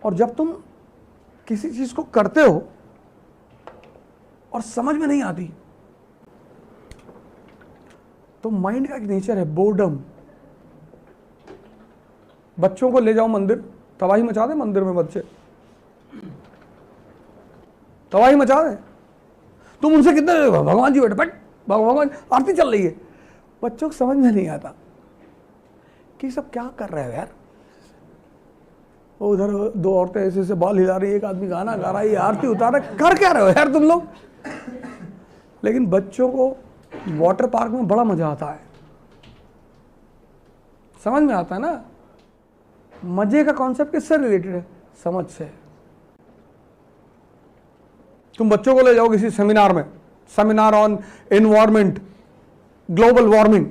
और जब तुम किसी चीज को करते हो और समझ में नहीं आती, तो माइंड का एक नेचर है बोर्डम। बच्चों को ले जाओ मंदिर, तबाही मचा दे मंदिर में, बच्चे तबाही मचा दे। तुम उनसे कितने भगवान जी बैठे, बट भगवान आरती चल रही है, बच्चों को समझ में नहीं आता कि सब क्या कर रहे हो यार। वो उधर दो औरतें ऐसे ऐसे बाल हिला रही है, एक आदमी गाना गा रहा है, आरती उतार रहा है, कर क्या रहे हो यार तुम लोग। लेकिन बच्चों को वाटर पार्क में बड़ा मजा आता है, समझ में आता है ना। मजे का कॉन्सेप्ट किससे रिलेटेड है? समझ से। तुम बच्चों को ले जाओ किसी सेमिनार में, seminar on environment, global warming,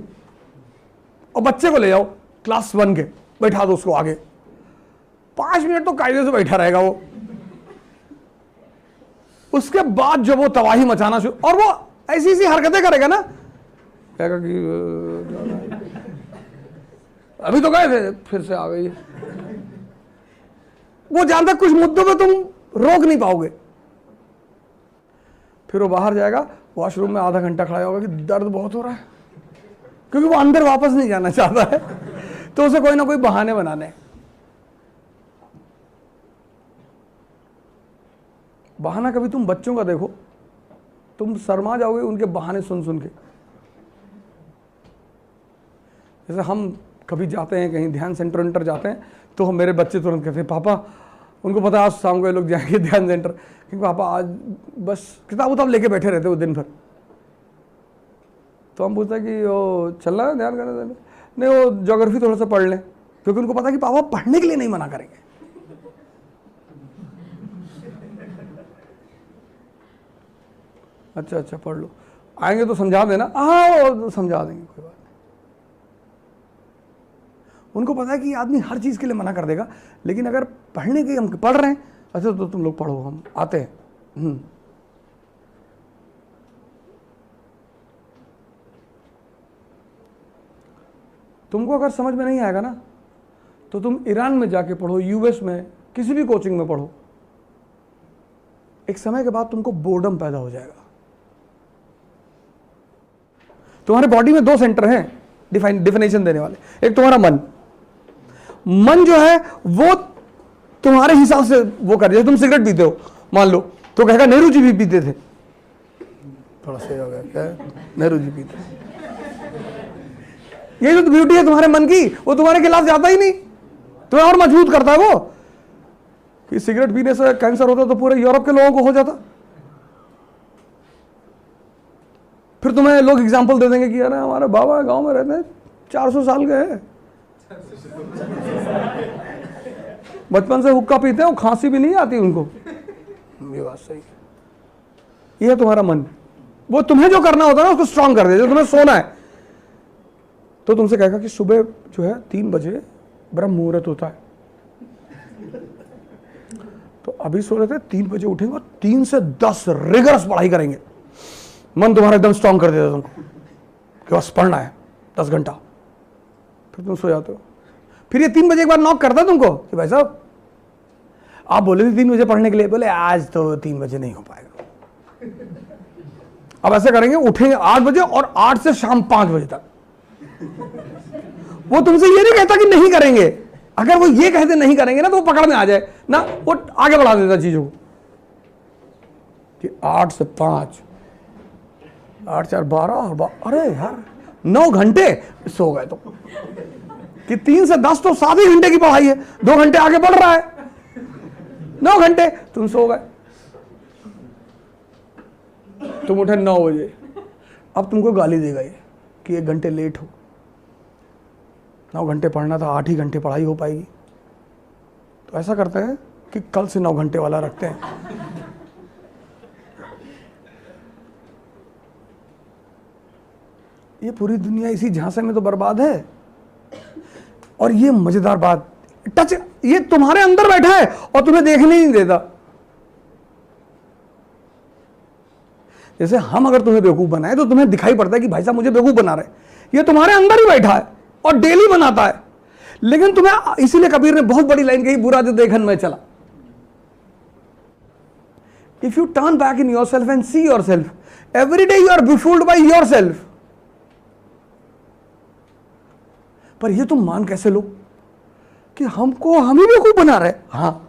और बच्चे को ले जाओ क्लास 1 के, बैठा दो उसको आगे, 5 मिनट तो कायदे से बैठा रहेगा वो। उसके बाद जब वो तबाही मचाना शुरू, और वो ऐसी ऐसी हरकतें करेगा ना, कहेगा कि अभी तो गए थे फिर से आ गई। वो जानता कुछ मुद्दों पे तुम रोक नहीं पाओगे। फिर वो बाहर जाएगा, वॉशरूम में आधा घंटा खड़ा होगा कि दर्द बहुत हो रहा है, क्योंकि वो अंदर वापस नहीं जाना चाहता है, तो उसे कोई ना कोई बहाने बनाने। बहाना कभी तुम बच्चों का देखो, तुम शर्मा जाओगे उनके बहाने सुन सुन के। जैसे हम कभी जाते हैं कहीं ध्यान सेंटर जाते हैं, तो हम, मेरे बच्चे तुरंत कहते हैं पापा, उनको पता आज शाम को ये लोग जाएंगे ध्यान सेंटर, कि पापा आज बस किताब उताब लेके बैठे रहते वो दिन भर। तो हम पूछते हैं कि वो चल रहा है ध्यान करने, नहीं वो ज्योग्राफी थोड़ा सा पढ़ लें, क्योंकि उनको पता है कि पापा पढ़ने के लिए नहीं मना करेंगे। अच्छा अच्छा पढ़ लो, आएंगे तो समझा देना, हाँ वो समझा देंगे, कोई बात नहीं। उनको पता है कि आदमी हर चीज के लिए मना कर देगा, लेकिन अगर पढ़ने के हम पढ़ रहे हैं, अच्छा तो तुम लोग पढ़ो, हम आते हैं। तुमको अगर समझ में नहीं आएगा ना, तो तुम ईरान में जाके पढ़ो, यूएस में किसी भी कोचिंग में पढ़ो, एक समय के बाद तुमको बोर्डम पैदा हो जाएगा। तुम्हारे बॉडी में 2 सेंटर हैं डिफिनेशन देने वाले। एक तुम्हारा मन जो है वो तुम्हारे हिसाब से वो कर, जैसे तुम सिगरेट पीते हो मान लो, तो कहेगा नेहरू जी भी पीते थे, थोड़ा सही हो गया क्या, नेहरू जी पीते। ये जो ब्यूटी है तुम्हारे मन की, वो तुम्हारे खिलाफ जाता ही नहीं, तुम्हें और मजबूत करता है वो। कि सिगरेट पीने से कैंसर होता तो पूरे यूरोप के लोगों को हो जाता। फिर तुम्हें लोग एग्जाम्पल दे देंगे कि अरे हमारे बाबा गांव में रहते हैं 400 साल के हैं, बचपन से हुक्का पीते हैं, वो खांसी भी नहीं आती उनको। ये बात सही है। ये है तुम्हारा मन, वो तुम्हें जो करना होता है ना उसको स्ट्रांग कर दे। जो तुम्हें सोना है तो तुमसे कहेगा कि सुबह जो है 3 बजे ब्रह्म मुहूर्त होता है, तो अभी सो रहे थे, 3 बजे उठेंगे और 3 से 10 रिगरस पढ़ाई करेंगे। मन तुम्हारा एकदम स्ट्रांग कर देता तुमको कि बस पढ़ना है 10 घंटा। फिर तुम सो जाते हो। फिर ये 3 बजे एक बार नॉक करता है तुमको कि भाई साहब आप बोले थे 3 बजे पढ़ने के लिए, बोले आज तो 3 बजे नहीं हो पाएगा। अब ऐसे करेंगे, उठेंगे 8 बजे और 8 से शाम 5 बजे तक। वो तुमसे ये नहीं कहता कि नहीं करेंगे, अगर वो ये कहते नहीं करेंगे ना तो वो पकड़ में आ जाए ना, वो आगे बढ़ा देता चीजों को कि 8 से 5, 8 4 12, अरे यार 9 घंटे सो गए। तो कि 3 से 10 तो 7 ही घंटे की पढ़ाई है, 2 घंटे आगे बढ़ रहा है, 9 घंटे तुम सो गए। तुम उठे 9 बजे, अब तुमको गाली देगा ये कि 1 घंटे लेट हो। 9 घंटे पढ़ना था, 8 ही घंटे पढ़ाई हो पाएगी। तो ऐसा करते हैं कि कल से 9 घंटे वाला रखते हैं। ये पूरी दुनिया इसी झांसे में तो बर्बाद है। और ये मजेदार बात, टच ये तुम्हारे अंदर बैठा है और तुम्हें देखने नहीं देता। जैसे हम अगर तुम्हें बेवकूफ बनाए तो तुम्हें दिखाई पड़ता है कि भाई साहब मुझे बेवकूफ बना रहे, ये तुम्हारे अंदर ही बैठा है और डेली बनाता है। लेकिन तुम्हें, इसीलिए कबीर ने बहुत बड़ी लाइन कही, बुरा जो देखन में चला। If you turn back in yourself and see yourself, every day you are befooled by yourself. पर ये तुम मान कैसे लो कि हमको हम ही बेवकूफ बना रहे? हाँ,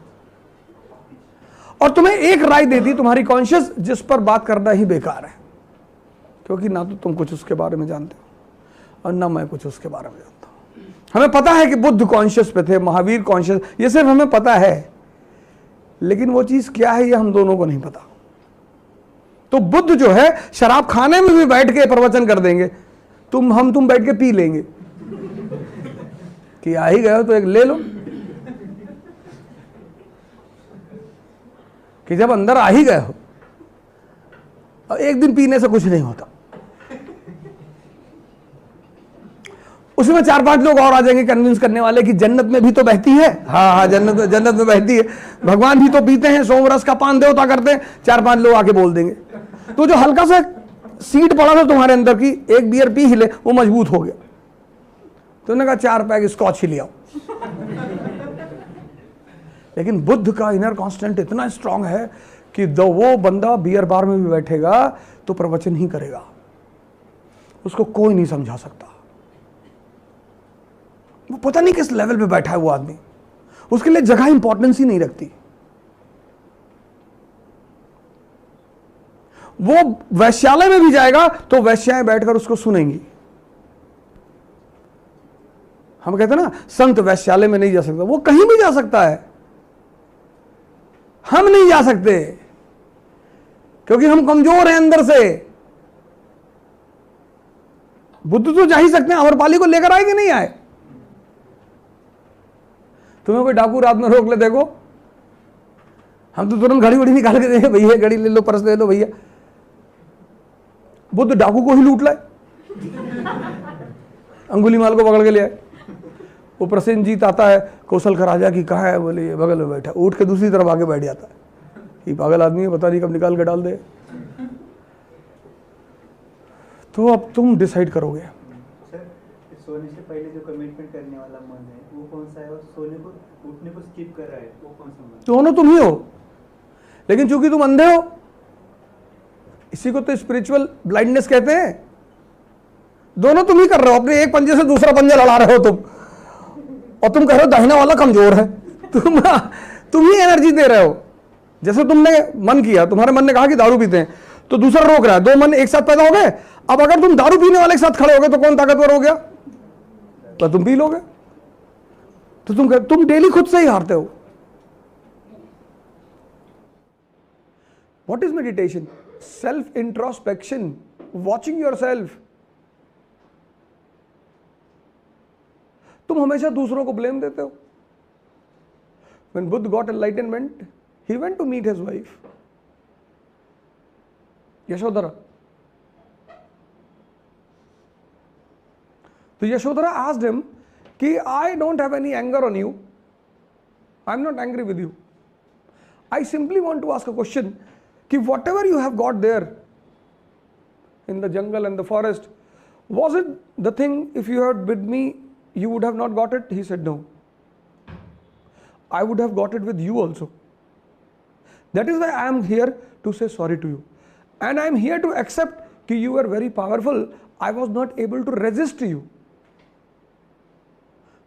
और तुम्हें एक राय देती तुम्हारी कॉन्शियस, जिस पर बात करना ही बेकार है, क्योंकि ना तो तुम कुछ उसके बारे में जानते हो और ना मैं कुछ उसके बारे में जानता हूं। हमें पता है कि बुद्ध कॉन्शियस पे थे, महावीर कॉन्शियस, ये सिर्फ हमें पता है, लेकिन वो चीज क्या है ये हम दोनों को नहीं पता। तो बुद्ध जो है शराब खाने में भी बैठ के प्रवचन कर देंगे, तुम बैठ के पी लेंगे कि आ ही गए हो तो एक ले लो, कि जब अंदर आ ही गए हो, और एक दिन पीने से कुछ नहीं होता, उसमें 4-5 लोग और आ जाएंगे कन्विंस करने वाले कि जन्नत में भी तो बहती है। हाँ, जन्नत में बहती है, भगवान भी तो पीते हैं, सोमरस का पान देवता करते हैं, 4-5 लोग आके बोल देंगे। तो जो हल्का सा सीड पड़ा था तुम्हारे अंदर की, एक बियर पी हिले, वो मजबूत हो गया। तुमने कहा 4 पैक स्कॉच ही लिया। लेकिन बुद्ध का इनर कांस्टेंट इतना स्ट्रांग है कि वो बंदा बियर बार में भी बैठेगा तो प्रवचन ही करेगा, उसको कोई नहीं समझा सकता। वो पता नहीं किस लेवल पे बैठा है वो आदमी, उसके लिए जगह इंपॉर्टेंस ही नहीं रखती। वो वैश्यालय में भी जाएगा तो वैश्याएं बैठकर उसको सुनेंगी। हम कहते हैं ना, संत वैश्यालय में नहीं जा सकता, वो कहीं भी जा सकता है, हम नहीं जा सकते क्योंकि हम कमजोर हैं अंदर से। बुद्ध तो जा ही सकते हैं, अमरपाली को लेकर आए कि नहीं आए? तुम्हें कोई डाकू रात में रोक ले, देखो हम तो तुरंत घड़ी वड़ी निकाल के देंगे, भैया घड़ी ले लो, पर्स ले लो भैया। बुद्ध डाकू को ही लूट लाए, अंगुलीमाल को पकड़ के ले आए। वो प्रसेनजीत आता है, कौशल का राजा की कहाँ है, बोले ये बगल में बैठा, उठ के दूसरी तरफ आके बैठ जाता है। ये पागल आदमी है, पता नहीं कब निकाल के डाल दे। तो अब तुम डिसाइड करोगे। सर, सोने से पहले जो कमिटमेंट करने वाला मन है वो कौन सा है, और सोने को उठने को स्किप कर रहा है वो कौन सा मन? दोनों तुम ही हो, लेकिन चूंकि तुम अंधे हो, इसी को तो स्पिरिचुअल ब्लाइंडनेस कहते हैं। दोनों तुम ही कर रहे हो, अपने एक पंजे से दूसरा पंजा लड़ा रहे हो तुम, और तुम कह रहे हो दाहिना वाला कमजोर है। तुम ही एनर्जी दे रहे हो। जैसे तुमने मन किया, तुम्हारे मन ने कहा कि दारू पीते हैं, तो दूसरा रोक रहा है, 2 मन एक साथ पैदा हो गए। अब अगर तुम दारू पीने वाले के साथ खड़े हो गए तो कौन ताकतवर हो गया? तो तुम पी लोगे। तो तुम डेली खुद से ही हारते हो। What is meditation? Self introspection, watching yourself. तुम हमेशा दूसरों को ब्लेम देते हो। When Buddha got enlightenment, he went to meet his wife, Yashodhara. So Yashodhara asked him, कि I don't have any anger on you. I'm not angry with you. I simply want to ask a question, कि whatever you have got there in the jungle and the forest, was it the thing if you had with me, you would have not got it? He said, no. I would have got it with you also. That is why I am here to say sorry to you. And I am here to accept that you were very powerful. I was not able to resist you.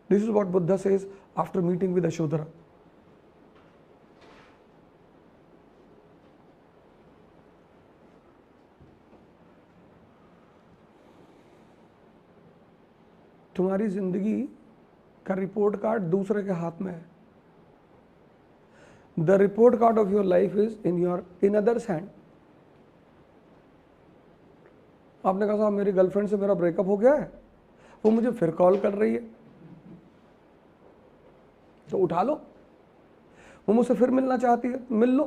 This is what Buddha says after meeting with Yashodhara. तुम्हारी जिंदगी का report card दूसरे के हाथ में है। The report card of your life is in others' hand. आपने कहा साहब मेरी गर्लफ्रेंड से मेरा ब्रेकअप हो गया है, वो मुझे फिर कॉल कर रही है, तो उठा लो। वो मुझसे फिर मिलना चाहती है, मिल लो।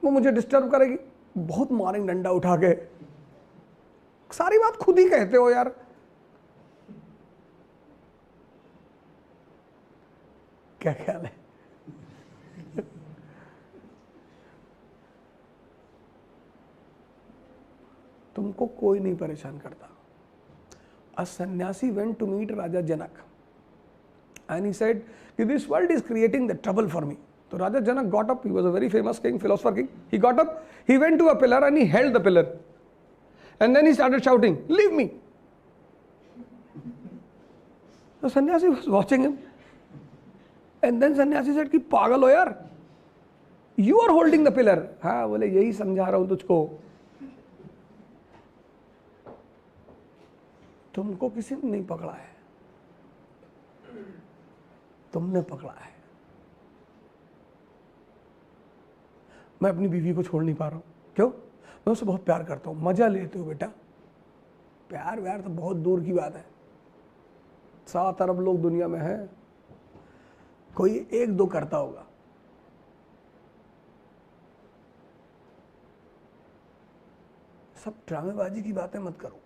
वो मुझे डिस्टर्ब करेगी, बहुत मारेंगे डंडा उठा के। सारी बात खुद ही कहते हो यार। क्या ख्याल है? तुमको कोई नहीं परेशान करता। A sannyasi went to meet Raja Janak And he said, this world is creating the trouble for me. So Raja Janak got up, he was a very famous king, philosopher king. He got up, he went to a pillar and he held the pillar. And then he started shouting, leave me. So sannyasi was watching him. And then sannyasi said, कि पागल हो यार, you are holding the pillar. हाँ बोले यही समझा रहा हूँ तुझको, तुमको किसी ने नहीं पकड़ा है, तुमने पकड़ा है। मैं अपनी बीवी को छोड़ नहीं पा रहा हूँ, क्यों? मैं उससे बहुत प्यार करता हूँ। मजा लेते हो बेटा, प्यार व्यार तो बहुत दूर की बात है। 7 अरब लोग दुनिया में हैं, कोई 1-2 करता होगा। सब ड्रामेबाजी की बातें मत करो।